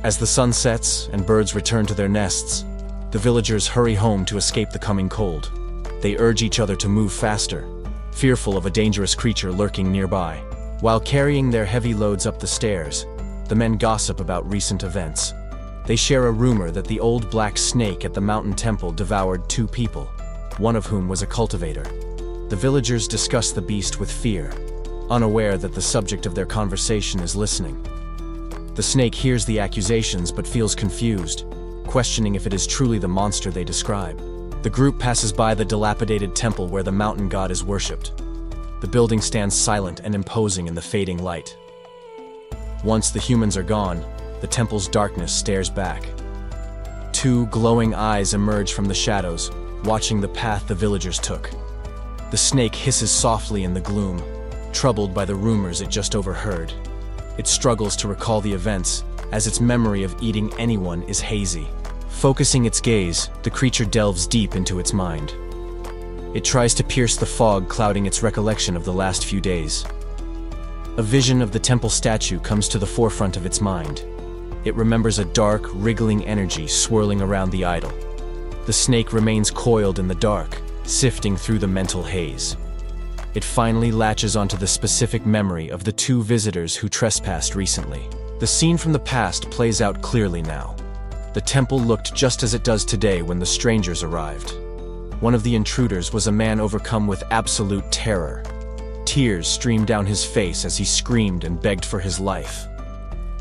As the sun sets and birds return to their nests, the villagers hurry home to escape the coming cold. They urge each other to move faster, fearful of a dangerous creature lurking nearby. While carrying their heavy loads up the stairs, the men gossip about recent events. They share a rumor that the old black snake at the mountain temple devoured 2 people, one of whom was a cultivator. The villagers discuss the beast with fear, unaware that the subject of their conversation is listening. The snake hears the accusations but feels confused, questioning if it is truly the monster they describe. The group passes by the dilapidated temple where the mountain god is worshipped. The building stands silent and imposing in the fading light. Once the humans are gone, the temple's darkness stares back. 2 glowing eyes emerge from the shadows, watching the path the villagers took. The snake hisses softly in the gloom, troubled by the rumors it just overheard. It struggles to recall the events, as its memory of eating anyone is hazy. Focusing its gaze, the creature delves deep into its mind. It tries to pierce the fog clouding its recollection of the last few days. A vision of the temple statue comes to the forefront of its mind. It remembers a dark, wriggling energy swirling around the idol. The snake remains coiled in the dark, sifting through the mental haze. It finally latches onto the specific memory of the 2 visitors who trespassed recently. The scene from the past plays out clearly now. The temple looked just as it does today when the strangers arrived. One of the intruders was a man overcome with absolute terror. Tears streamed down his face as he screamed and begged for his life.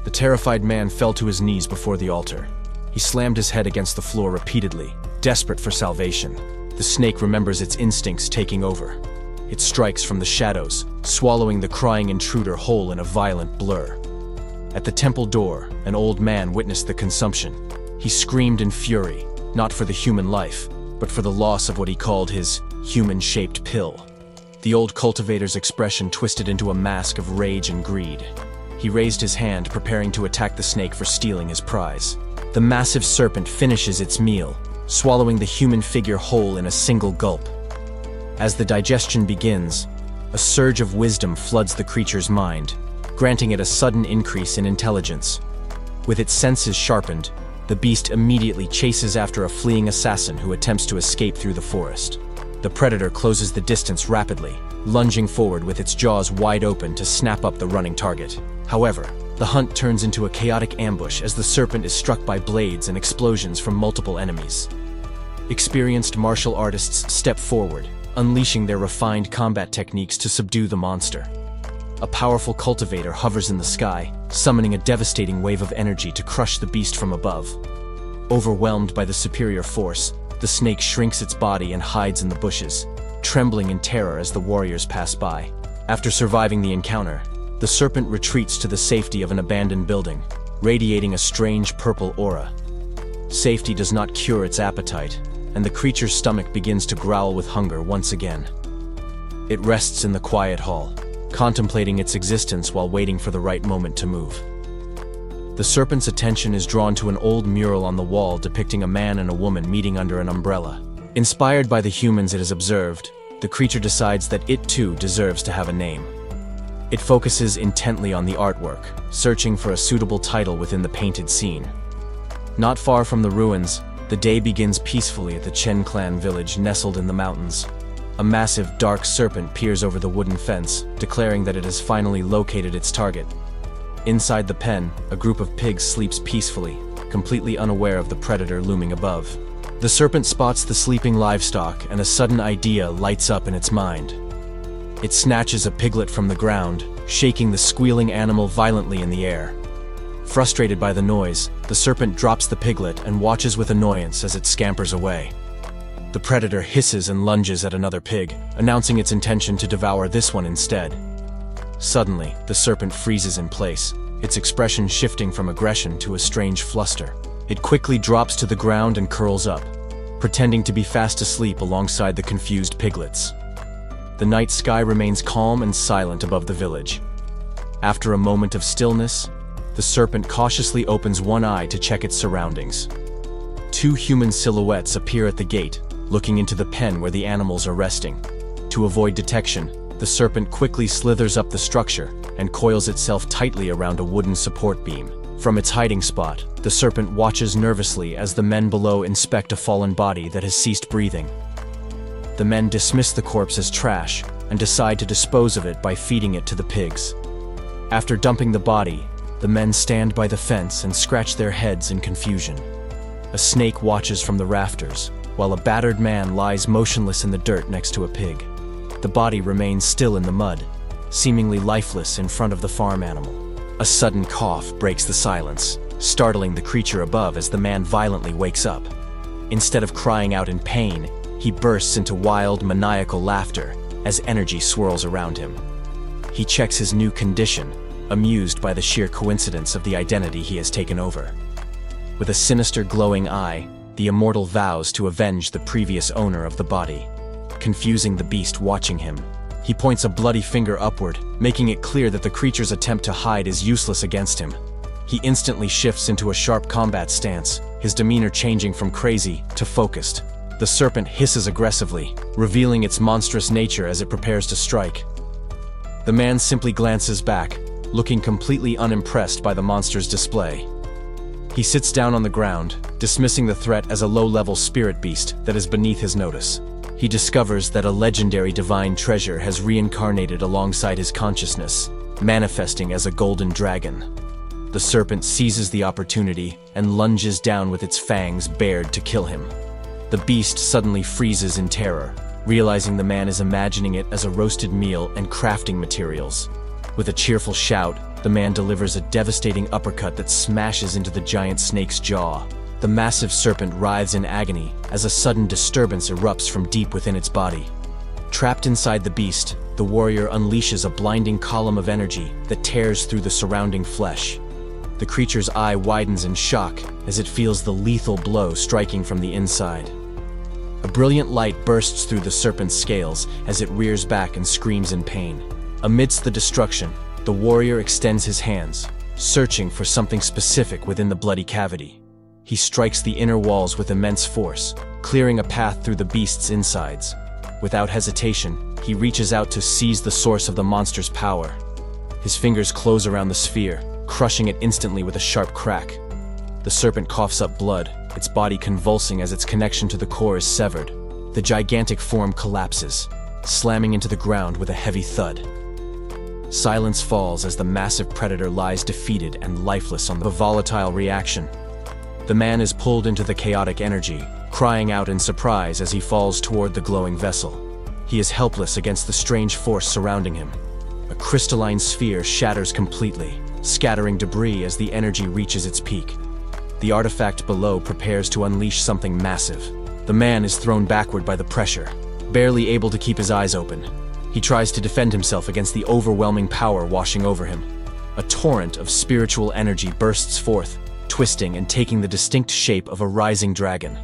The terrified man fell to his knees before the altar. He slammed his head against the floor repeatedly, desperate for salvation. The snake remembers its instincts taking over. It strikes from the shadows, swallowing the crying intruder whole in a violent blur. At the temple door, an old man witnessed the consumption. He screamed in fury, not for the human life, but for the loss of what he called his human-shaped pill. The old cultivator's expression twisted into a mask of rage and greed. He raised his hand, preparing to attack the snake for stealing his prize. The massive serpent finishes its meal, swallowing the human figure whole in a single gulp. As the digestion begins, a surge of wisdom floods the creature's mind, granting it a sudden increase in intelligence. With its senses sharpened, the beast immediately chases after a fleeing assassin who attempts to escape through the forest. The predator closes the distance rapidly, lunging forward with its jaws wide open to snap up the running target. However, the hunt turns into a chaotic ambush as the serpent is struck by blades and explosions from multiple enemies. Experienced martial artists step forward, unleashing their refined combat techniques to subdue the monster. A powerful cultivator hovers in the sky, summoning a devastating wave of energy to crush the beast from above. Overwhelmed by the superior force, the snake shrinks its body and hides in the bushes, trembling in terror as the warriors pass by. After surviving the encounter, the serpent retreats to the safety of an abandoned building, radiating a strange purple aura. Safety does not cure its appetite, and the creature's stomach begins to growl with hunger once again. It rests in the quiet hall, contemplating its existence while waiting for the right moment to move. The serpent's attention is drawn to an old mural on the wall depicting a man and a woman meeting under an umbrella. Inspired by the humans it has observed, the creature decides that it too deserves to have a name. It focuses intently on the artwork, searching for a suitable title within the painted scene. Not far from the ruins, the day begins peacefully at the Chen clan village nestled in the mountains. A massive, dark serpent peers over the wooden fence, declaring that it has finally located its target. Inside the pen, a group of pigs sleeps peacefully, completely unaware of the predator looming above. The serpent spots the sleeping livestock, and a sudden idea lights up in its mind. It snatches a piglet from the ground, shaking the squealing animal violently in the air. Frustrated by the noise, the serpent drops the piglet and watches with annoyance as it scampers away. The predator hisses and lunges at another pig, announcing its intention to devour this one instead. Suddenly, the serpent freezes in place, its expression shifting from aggression to a strange fluster. It quickly drops to the ground and curls up, pretending to be fast asleep alongside the confused piglets. The night sky remains calm and silent above the village. After a moment of stillness, the serpent cautiously opens one eye to check its surroundings. Two human silhouettes appear at the gate, looking into the pen where the animals are resting. To avoid detection, the serpent quickly slithers up the structure and coils itself tightly around a wooden support beam. From its hiding spot, the serpent watches nervously as the men below inspect a fallen body that has ceased breathing. The men dismiss the corpse as trash and decide to dispose of it by feeding it to the pigs. After dumping the body, the men stand by the fence and scratch their heads in confusion. A snake watches from the rafters, while a battered man lies motionless in the dirt next to a pig. The body remains still in the mud, seemingly lifeless in front of the farm animal. A sudden cough breaks the silence, startling the creature above as the man violently wakes up. Instead of crying out in pain, he bursts into wild, maniacal laughter as energy swirls around him. He checks his new condition, amused by the sheer coincidence of the identity he has taken over. With a sinister, glowing eye, the immortal vows to avenge the previous owner of the body. Confusing the beast watching him, he points a bloody finger upward, making it clear that the creature's attempt to hide is useless against him. He instantly shifts into a sharp combat stance, his demeanor changing from crazy to focused. The serpent hisses aggressively, revealing its monstrous nature as it prepares to strike. The man simply glances back, looking completely unimpressed by the monster's display. He sits down on the ground, dismissing the threat as a low-level spirit beast that is beneath his notice. He discovers that a legendary divine treasure has reincarnated alongside his consciousness, manifesting as a golden dragon. The serpent seizes the opportunity and lunges down with its fangs bared to kill him. The beast suddenly freezes in terror, realizing the man is imagining it as a roasted meal and crafting materials. With a cheerful shout, the man delivers a devastating uppercut that smashes into the giant snake's jaw. The massive serpent writhes in agony as a sudden disturbance erupts from deep within its body. Trapped inside the beast, the warrior unleashes a blinding column of energy that tears through the surrounding flesh. The creature's eye widens in shock as it feels the lethal blow striking from the inside. A brilliant light bursts through the serpent's scales as it rears back and screams in pain. Amidst the destruction, the warrior extends his hands, searching for something specific within the bloody cavity. He strikes the inner walls with immense force, clearing a path through the beast's insides. Without hesitation, he reaches out to seize the source of the monster's power. His fingers close around the sphere, crushing it instantly with a sharp crack. The serpent coughs up blood, its body convulsing as its connection to the core is severed. The gigantic form collapses, slamming into the ground with a heavy thud. Silence falls as the massive predator lies defeated and lifeless on the volatile reaction. The man is pulled into the chaotic energy, crying out in surprise as he falls toward the glowing vessel. He is helpless against the strange force surrounding him. A crystalline sphere shatters completely, scattering debris as the energy reaches its peak. The artifact below prepares to unleash something massive. The man is thrown backward by the pressure, barely able to keep his eyes open. He tries to defend himself against the overwhelming power washing over him. A torrent of spiritual energy bursts forth, twisting and taking the distinct shape of a rising dragon.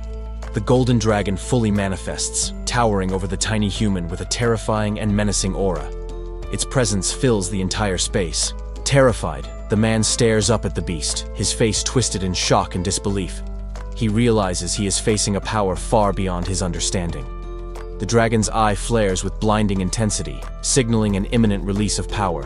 The golden dragon fully manifests, towering over the tiny human with a terrifying and menacing aura. Its presence fills the entire space. Terrified, the man stares up at the beast, his face twisted in shock and disbelief. He realizes he is facing a power far beyond his understanding. The dragon's eye flares with blinding intensity, signaling an imminent release of power.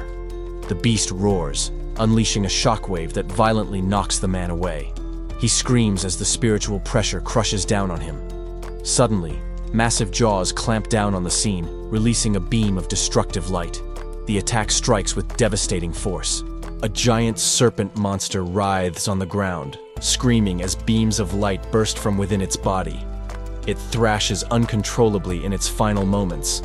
The beast roars, unleashing a shockwave that violently knocks the man away. He screams as the spiritual pressure crushes down on him. Suddenly, massive jaws clamp down on the scene, releasing a beam of destructive light. The attack strikes with devastating force. A giant serpent monster writhes on the ground, screaming as beams of light burst from within its body. It thrashes uncontrollably in its final moments.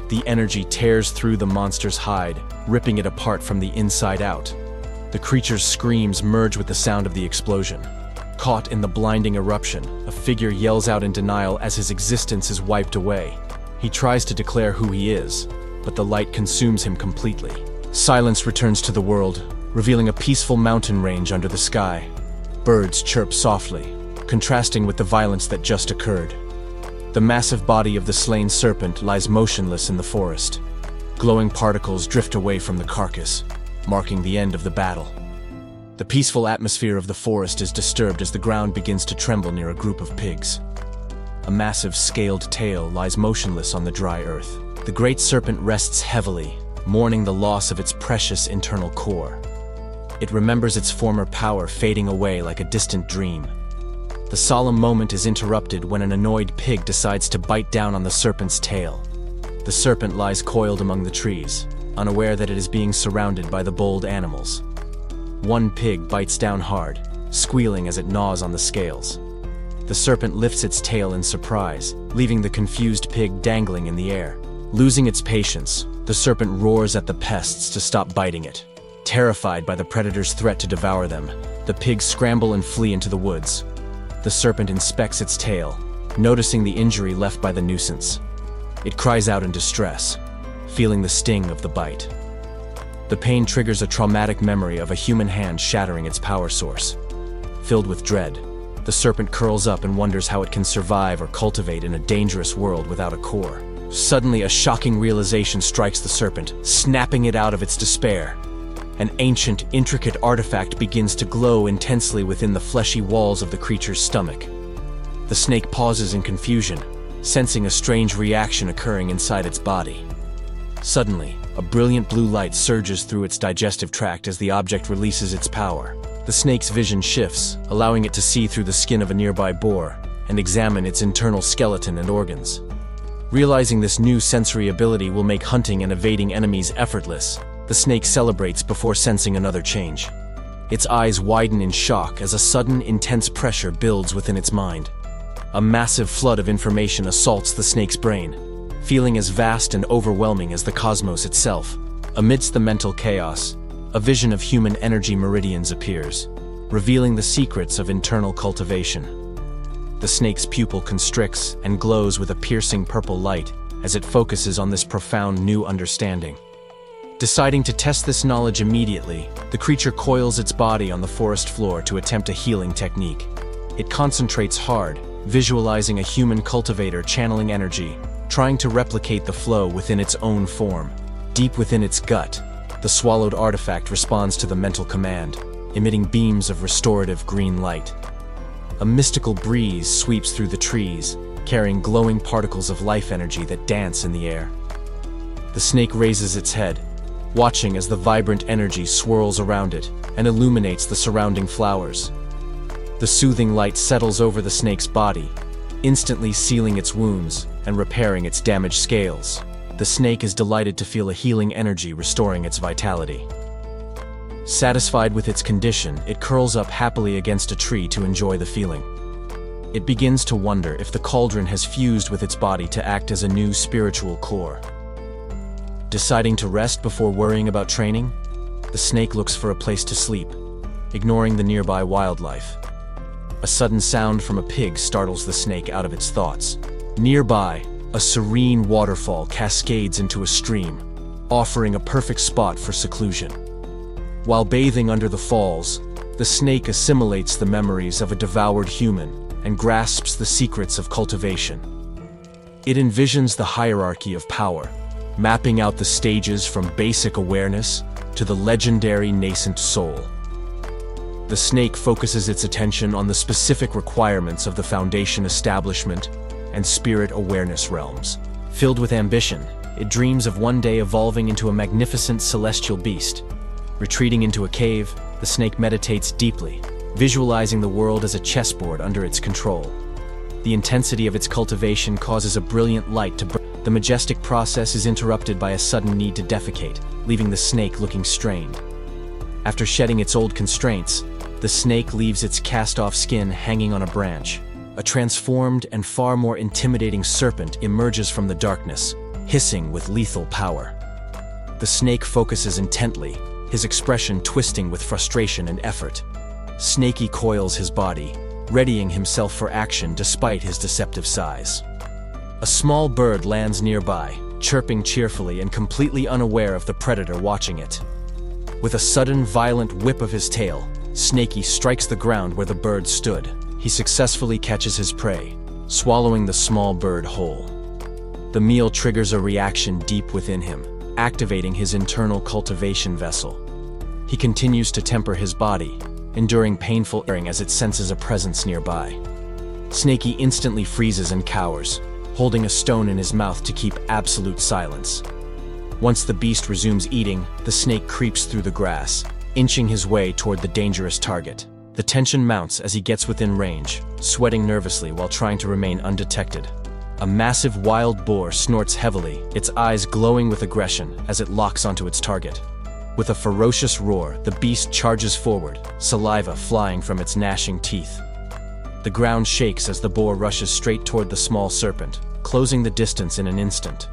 The energy tears through the monster's hide, ripping it apart from the inside out. The creature's screams merge with the sound of the explosion. Caught in the blinding eruption, a figure yells out in denial as his existence is wiped away. He tries to declare who he is, but the light consumes him completely. Silence returns to the world, revealing a peaceful mountain range under the sky. Birds chirp softly, contrasting with the violence that just occurred. The massive body of the slain serpent lies motionless in the forest. Glowing particles drift away from the carcass, marking the end of the battle. The peaceful atmosphere of the forest is disturbed as the ground begins to tremble near a group of pigs. A massive scaled tail lies motionless on the dry earth. The great serpent rests heavily, mourning the loss of its precious internal core. It remembers its former power fading away like a distant dream. The solemn moment is interrupted when an annoyed pig decides to bite down on the serpent's tail. The serpent lies coiled among the trees, unaware that it is being surrounded by the bold animals. One pig bites down hard, squealing as it gnaws on the scales. The serpent lifts its tail in surprise, leaving the confused pig dangling in the air. Losing its patience, the serpent roars at the pests to stop biting it. Terrified by the predator's threat to devour them, the pigs scramble and flee into the woods. The serpent inspects its tail, noticing the injury left by the nuisance. It cries out in distress, feeling the sting of the bite. The pain triggers a traumatic memory of a human hand shattering its power source. Filled with dread, the serpent curls up and wonders how it can survive or cultivate in a dangerous world without a core. Suddenly, a shocking realization strikes the serpent, snapping it out of its despair. An ancient, intricate artifact begins to glow intensely within the fleshy walls of the creature's stomach. The snake pauses in confusion, sensing a strange reaction occurring inside its body. Suddenly, a brilliant blue light surges through its digestive tract as the object releases its power. The snake's vision shifts, allowing it to see through the skin of a nearby boar and examine its internal skeleton and organs. Realizing this new sensory ability will make hunting and evading enemies effortless, the snake celebrates before sensing another change. Its eyes widen in shock as a sudden, intense pressure builds within its mind. A massive flood of information assaults the snake's brain, feeling as vast and overwhelming as the cosmos itself. Amidst the mental chaos, a vision of human energy meridians appears, revealing the secrets of internal cultivation. The snake's pupil constricts and glows with a piercing purple light as it focuses on this profound new understanding. Deciding to test this knowledge immediately, the creature coils its body on the forest floor to attempt a healing technique. It concentrates hard, visualizing a human cultivator channeling energy, trying to replicate the flow within its own form. Deep within its gut, the swallowed artifact responds to the mental command, emitting beams of restorative green light. A mystical breeze sweeps through the trees, carrying glowing particles of life energy that dance in the air. The snake raises its head, watching as the vibrant energy swirls around it and illuminates the surrounding flowers. The soothing light settles over the snake's body, instantly sealing its wounds and repairing its damaged scales. The snake is delighted to feel a healing energy restoring its vitality. Satisfied with its condition, it curls up happily against a tree to enjoy the feeling. It begins to wonder if the cauldron has fused with its body to act as a new spiritual core. Deciding to rest before worrying about training, the snake looks for a place to sleep, ignoring the nearby wildlife. A sudden sound from a pig startles the snake out of its thoughts. Nearby, a serene waterfall cascades into a stream, offering a perfect spot for seclusion. While bathing under the falls, the snake assimilates the memories of a devoured human and grasps the secrets of cultivation. It envisions the hierarchy of power, mapping out the stages from basic awareness to the legendary nascent soul. The snake focuses its attention on the specific requirements of the Foundation establishment and spirit awareness realms. Filled with ambition, it dreams of one day evolving into a magnificent celestial beast. Retreating into a cave, the snake meditates deeply, visualizing the world as a chessboard under its control. The intensity of its cultivation causes a brilliant light to burn. The majestic process is interrupted by a sudden need to defecate, leaving the snake looking strained. After shedding its old constraints, the snake leaves its cast-off skin hanging on a branch. A transformed and far more intimidating serpent emerges from the darkness, hissing with lethal power. The snake focuses intently, his expression twisting with frustration and effort. Snakey coils his body, readying himself for action despite his deceptive size. A small bird lands nearby, chirping cheerfully and completely unaware of the predator watching it. With a sudden, violent whip of his tail, Snakey strikes the ground where the bird stood. He successfully catches his prey, swallowing the small bird whole. The meal triggers a reaction deep within him, activating his internal cultivation vessel. He continues to temper his body, enduring painful tearing as it senses a presence nearby. Snakey instantly freezes and cowers, holding a stone in his mouth to keep absolute silence. Once the beast resumes eating, the snake creeps through the grass, inching his way toward the dangerous target. The tension mounts as he gets within range, sweating nervously while trying to remain undetected. A massive wild boar snorts heavily, its eyes glowing with aggression as it locks onto its target. With a ferocious roar, the beast charges forward, saliva flying from its gnashing teeth. The ground shakes as the boar rushes straight toward the small serpent, closing the distance in an instant.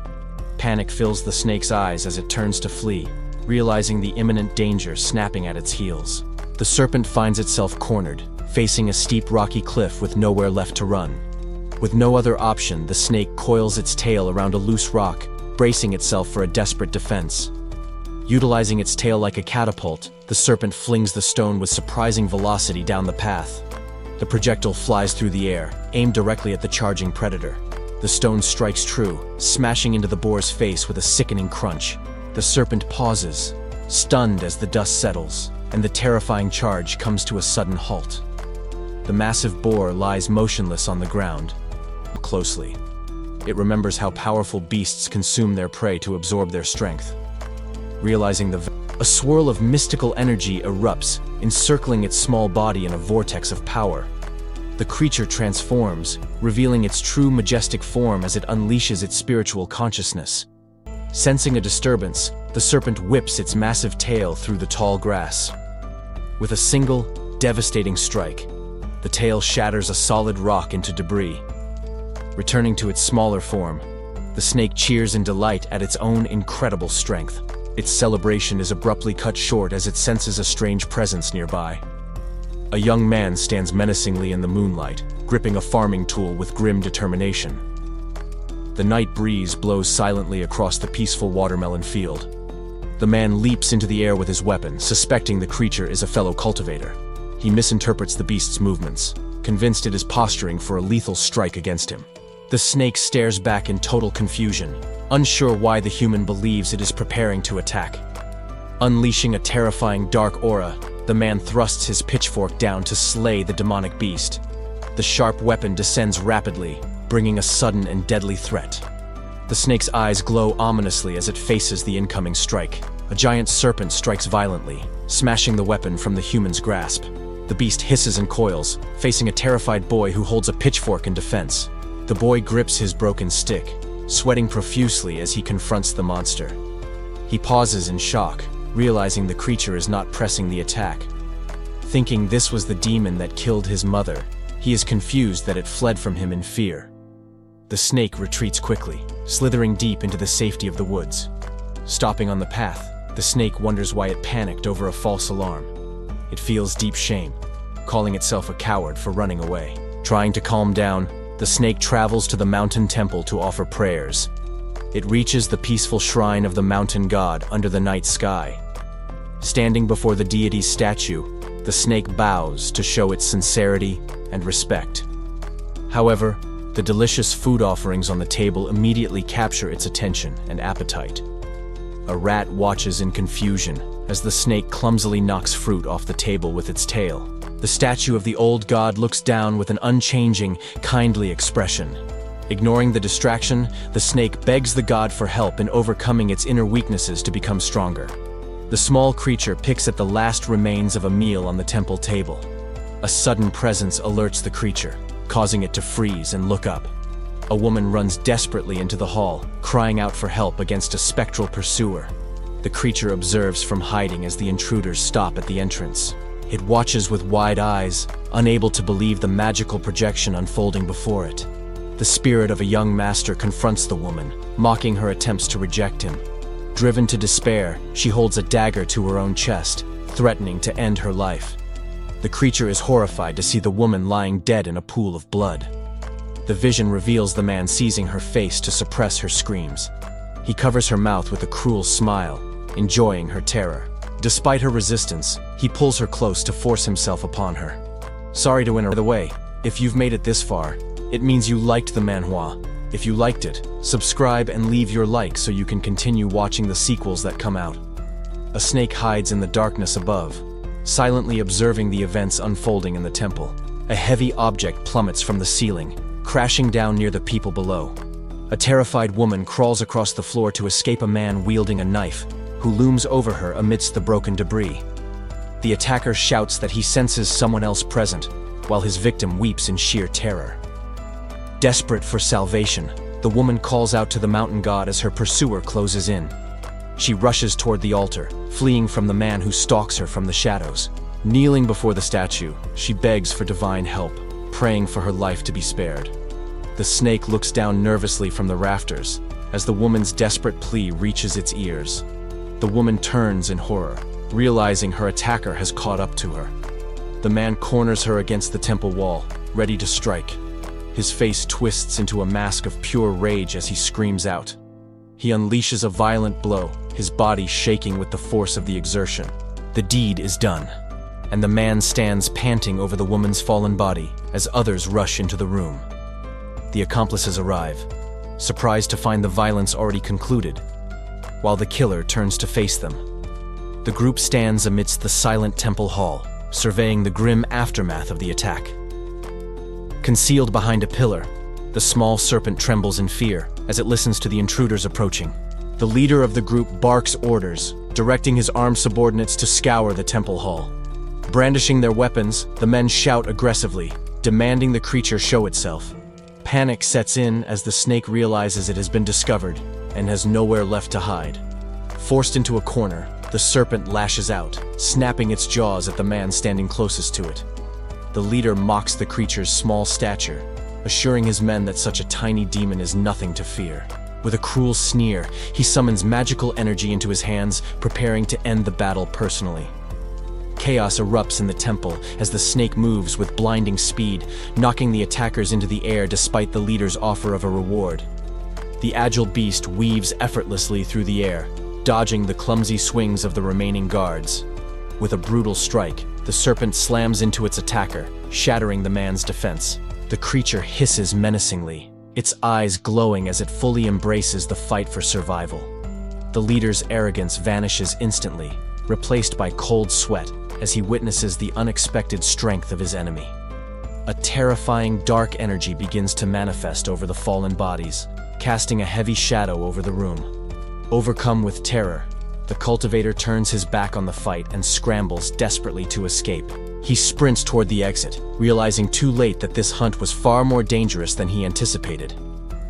Panic fills the snake's eyes as it turns to flee, realizing the imminent danger snapping at its heels. The serpent finds itself cornered, facing a steep rocky cliff with nowhere left to run. With no other option, the snake coils its tail around a loose rock, bracing itself for a desperate defense. Utilizing its tail like a catapult, the serpent flings the stone with surprising velocity down the path. The projectile flies through the air, aimed directly at the charging predator. The stone strikes true, smashing into the boar's face with a sickening crunch. The serpent pauses, stunned as the dust settles, and the terrifying charge comes to a sudden halt. The massive boar lies motionless on the ground. Closely, it remembers how powerful beasts consume their prey to absorb their strength. Realizing a swirl of mystical energy erupts, encircling its small body in a vortex of power. The creature transforms, revealing its true majestic form as it unleashes its spiritual consciousness. Sensing a disturbance, the serpent whips its massive tail through the tall grass. With a single, devastating strike, the tail shatters a solid rock into debris. Returning to its smaller form, the snake cheers in delight at its own incredible strength. Its celebration is abruptly cut short as it senses a strange presence nearby. A young man stands menacingly in the moonlight, gripping a farming tool with grim determination. The night breeze blows silently across the peaceful watermelon field. The man leaps into the air with his weapon, suspecting the creature is a fellow cultivator. He misinterprets the beast's movements, convinced it is posturing for a lethal strike against him. The snake stares back in total confusion, unsure why the human believes it is preparing to attack. Unleashing a terrifying dark aura, the man thrusts his pitchfork down to slay the demonic beast. The sharp weapon descends rapidly, bringing a sudden and deadly threat. The snake's eyes glow ominously as it faces the incoming strike. A giant serpent strikes violently, smashing the weapon from the human's grasp. The beast hisses and coils, facing a terrified boy who holds a pitchfork in defense. The boy grips his broken stick, sweating profusely as he confronts the monster. He pauses in shock, realizing the creature is not pressing the attack. Thinking this was the demon that killed his mother, he is confused that it fled from him in fear. The snake retreats quickly, slithering deep into the safety of the woods. Stopping on the path, the snake wonders why it panicked over a false alarm. It feels deep shame, calling itself a coward for running away. Trying to calm down, the snake travels to the mountain temple to offer prayers. It reaches the peaceful shrine of the mountain god under the night sky. Standing before the deity's statue, the snake bows to show its sincerity and respect. However, the delicious food offerings on the table immediately capture its attention and appetite. A rat watches in confusion as the snake clumsily knocks fruit off the table with its tail. The statue of the old god looks down with an unchanging, kindly expression. Ignoring the distraction, the snake begs the god for help in overcoming its inner weaknesses to become stronger. The small creature picks at the last remains of a meal on the temple table. A sudden presence alerts the creature, causing it to freeze and look up. A woman runs desperately into the hall, crying out for help against a spectral pursuer. The creature observes from hiding as the intruders stop at the entrance. It watches with wide eyes, unable to believe the magical projection unfolding before it. The spirit of a young master confronts the woman, mocking her attempts to reject him. Driven to despair, she holds a dagger to her own chest, threatening to end her life. The creature is horrified to see the woman lying dead in a pool of blood. The vision reveals the man seizing her face to suppress her screams. He covers her mouth with a cruel smile, enjoying her terror. Despite her resistance, he pulls her close to force himself upon her. Sorry to interrupt. By the way, if you've made it this far, it means you liked the manhwa. If you liked it, subscribe and leave your like so you can continue watching the sequels that come out. A snake hides in the darkness above, silently observing the events unfolding in the temple. A heavy object plummets from the ceiling, crashing down near the people below. A terrified woman crawls across the floor to escape a man wielding a knife, who looms over her amidst the broken debris. The attacker shouts that he senses someone else present, while his victim weeps in sheer terror. Desperate for salvation, the woman calls out to the mountain god as her pursuer closes in. She rushes toward the altar, fleeing from the man who stalks her from the shadows. Kneeling before the statue, she begs for divine help, praying for her life to be spared. The snake looks down nervously from the rafters as the woman's desperate plea reaches its ears. The woman turns in horror, realizing her attacker has caught up to her. The man corners her against the temple wall, ready to strike. His face twists into a mask of pure rage as he screams out. He unleashes a violent blow, his body shaking with the force of the exertion. The deed is done, and the man stands panting over the woman's fallen body as others rush into the room. The accomplices arrive, surprised to find the violence already concluded, while the killer turns to face them. The group stands amidst the silent temple hall, surveying the grim aftermath of the attack. Concealed behind a pillar, the small serpent trembles in fear as it listens to the intruders approaching. The leader of the group barks orders, directing his armed subordinates to scour the temple hall. Brandishing their weapons, the men shout aggressively, demanding the creature show itself. Panic sets in as the snake realizes it has been discovered and has nowhere left to hide. Forced into a corner, the serpent lashes out, snapping its jaws at the man standing closest to it. The leader mocks the creature's small stature, assuring his men that such a tiny demon is nothing to fear. With a cruel sneer, he summons magical energy into his hands, preparing to end the battle personally. Chaos erupts in the temple as the snake moves with blinding speed, knocking the attackers into the air despite the leader's offer of a reward. The agile beast weaves effortlessly through the air, dodging the clumsy swings of the remaining guards. With a brutal strike, the serpent slams into its attacker, shattering the man's defense. The creature hisses menacingly, its eyes glowing as it fully embraces the fight for survival. The leader's arrogance vanishes instantly, replaced by cold sweat as he witnesses the unexpected strength of his enemy. A terrifying dark energy begins to manifest over the fallen bodies, casting a heavy shadow over the room. Overcome with terror, the cultivator turns his back on the fight and scrambles desperately to escape. He sprints toward the exit, realizing too late that this hunt was far more dangerous than he anticipated.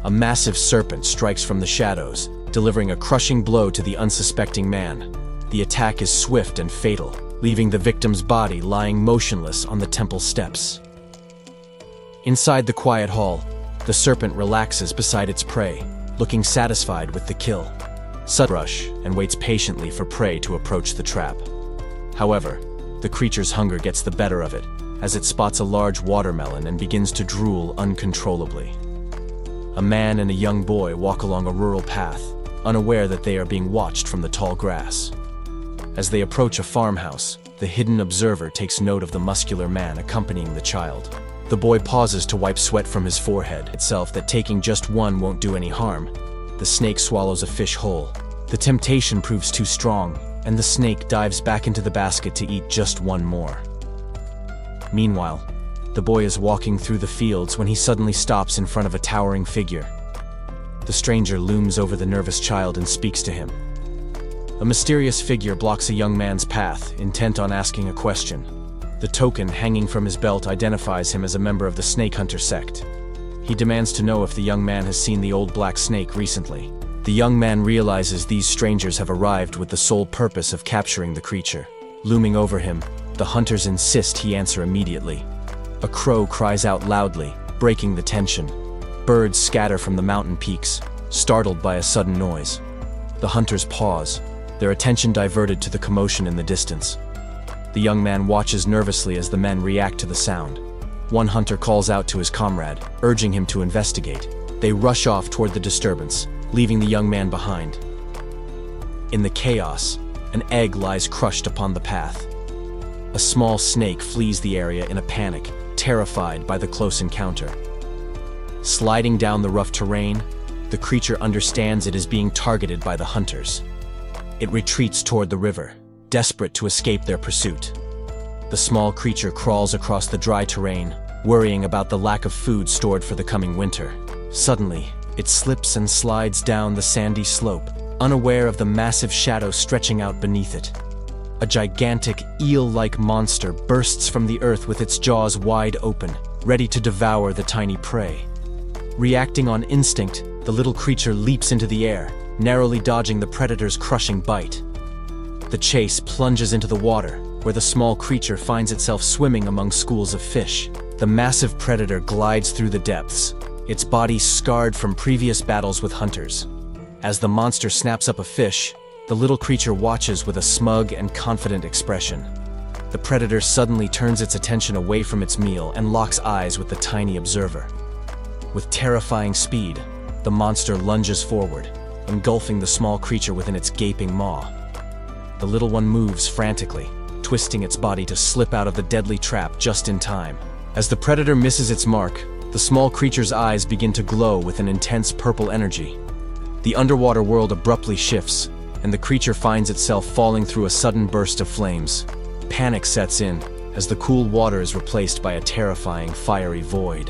A massive serpent strikes from the shadows, delivering a crushing blow to the unsuspecting man. The attack is swift and fatal, leaving the victim's body lying motionless on the temple steps. Inside the quiet hall, the serpent relaxes beside its prey, looking satisfied with the kill. Brush and waits patiently for prey to approach the trap. However, the creature's hunger gets the better of it as it spots a large watermelon and begins to drool uncontrollably. A man and a young boy walk along a rural path, unaware that they are being watched from the tall grass. As they approach a farmhouse, the hidden observer takes note of the muscular man accompanying the child. The boy pauses to wipe sweat from his forehead, itself that taking just one won't do any harm. The snake swallows a fish whole. The temptation proves too strong, and the snake dives back into the basket to eat just one more. Meanwhile, the boy is walking through the fields when he suddenly stops in front of a towering figure. The stranger looms over the nervous child and speaks to him. A mysterious figure blocks a young man's path, intent on asking a question. The token hanging from his belt identifies him as a member of the snake hunter sect. He demands to know if the young man has seen the old black snake recently. The young man realizes these strangers have arrived with the sole purpose of capturing the creature. Looming over him, the hunters insist he answer immediately. A crow cries out loudly, breaking the tension. Birds scatter from the mountain peaks, startled by a sudden noise. The hunters pause, their attention diverted to the commotion in the distance. The young man watches nervously as the men react to the sound. One hunter calls out to his comrade, urging him to investigate. They rush off toward the disturbance, leaving the young man behind. In the chaos, an egg lies crushed upon the path. A small snake flees the area in a panic, terrified by the close encounter. Sliding down the rough terrain, the creature understands it is being targeted by the hunters. It retreats toward the river, desperate to escape their pursuit. The small creature crawls across the dry terrain, worrying about the lack of food stored for the coming winter. Suddenly, it slips and slides down the sandy slope, unaware of the massive shadow stretching out beneath it. A gigantic, eel-like monster bursts from the earth with its jaws wide open, ready to devour the tiny prey. Reacting on instinct, the little creature leaps into the air, narrowly dodging the predator's crushing bite. The chase plunges into the water, where the small creature finds itself swimming among schools of fish. The massive predator glides through the depths, its body scarred from previous battles with hunters. As the monster snaps up a fish, the little creature watches with a smug and confident expression. The predator suddenly turns its attention away from its meal and locks eyes with the tiny observer. With terrifying speed, the monster lunges forward, engulfing the small creature within its gaping maw. The little one moves frantically, twisting its body to slip out of the deadly trap just in time. As the predator misses its mark, the small creature's eyes begin to glow with an intense purple energy. The underwater world abruptly shifts, and the creature finds itself falling through a sudden burst of flames. Panic sets in as the cool water is replaced by a terrifying, fiery void.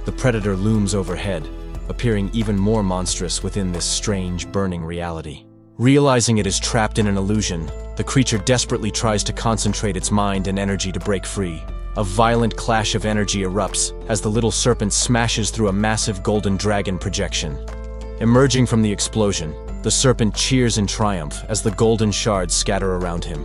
The predator looms overhead, appearing even more monstrous within this strange, burning reality. Realizing it is trapped in an illusion, the creature desperately tries to concentrate its mind and energy to break free. A violent clash of energy erupts as the little serpent smashes through a massive golden dragon projection. Emerging from the explosion, the serpent cheers in triumph as the golden shards scatter around him.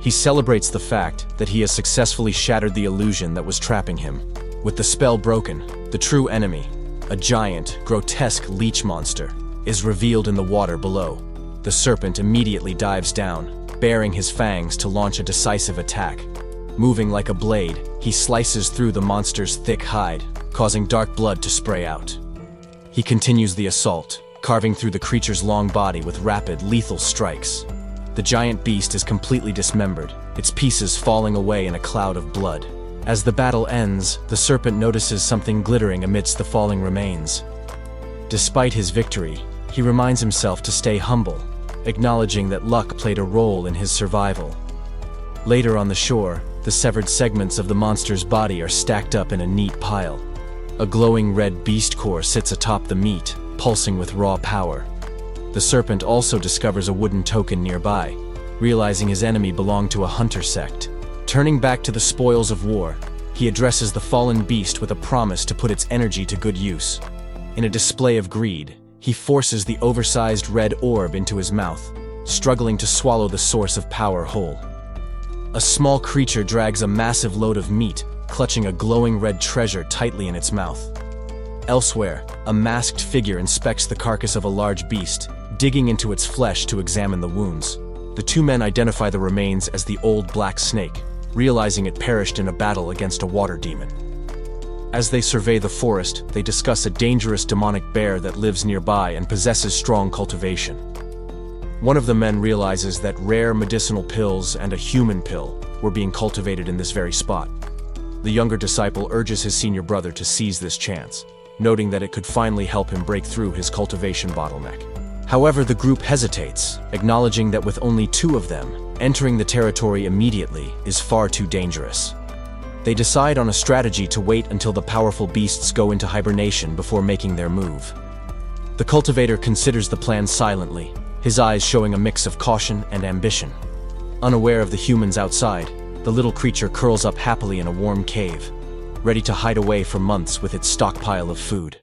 He celebrates the fact that he has successfully shattered the illusion that was trapping him. With the spell broken, the true enemy, a giant, grotesque leech monster, is revealed in the water below. The serpent immediately dives down, baring his fangs to launch a decisive attack. Moving like a blade, he slices through the monster's thick hide, causing dark blood to spray out. He continues the assault, carving through the creature's long body with rapid, lethal strikes. The giant beast is completely dismembered, its pieces falling away in a cloud of blood. As the battle ends, the serpent notices something glittering amidst the falling remains. Despite his victory, he reminds himself to stay humble, acknowledging that luck played a role in his survival. Later on the shore, the severed segments of the monster's body are stacked up in a neat pile. A glowing red beast core sits atop the meat, pulsing with raw power. The serpent also discovers a wooden token nearby, realizing his enemy belonged to a hunter sect. Turning back to the spoils of war, he addresses the fallen beast with a promise to put its energy to good use. In a display of greed, he forces the oversized red orb into his mouth, struggling to swallow the source of power whole. A small creature drags a massive load of meat, clutching a glowing red treasure tightly in its mouth. Elsewhere, a masked figure inspects the carcass of a large beast, digging into its flesh to examine the wounds. The two men identify the remains as the old black snake, realizing it perished in a battle against a water demon. As they survey the forest, they discuss a dangerous demonic bear that lives nearby and possesses strong cultivation. One of the men realizes that rare medicinal pills and a human pill were being cultivated in this very spot. The younger disciple urges his senior brother to seize this chance, noting that it could finally help him break through his cultivation bottleneck. However, the group hesitates, acknowledging that with only two of them, entering the territory immediately is far too dangerous. They decide on a strategy to wait until the powerful beasts go into hibernation before making their move. The cultivator considers the plan silently, his eyes showing a mix of caution and ambition. Unaware of the humans outside, the little creature curls up happily in a warm cave, ready to hide away for months with its stockpile of food.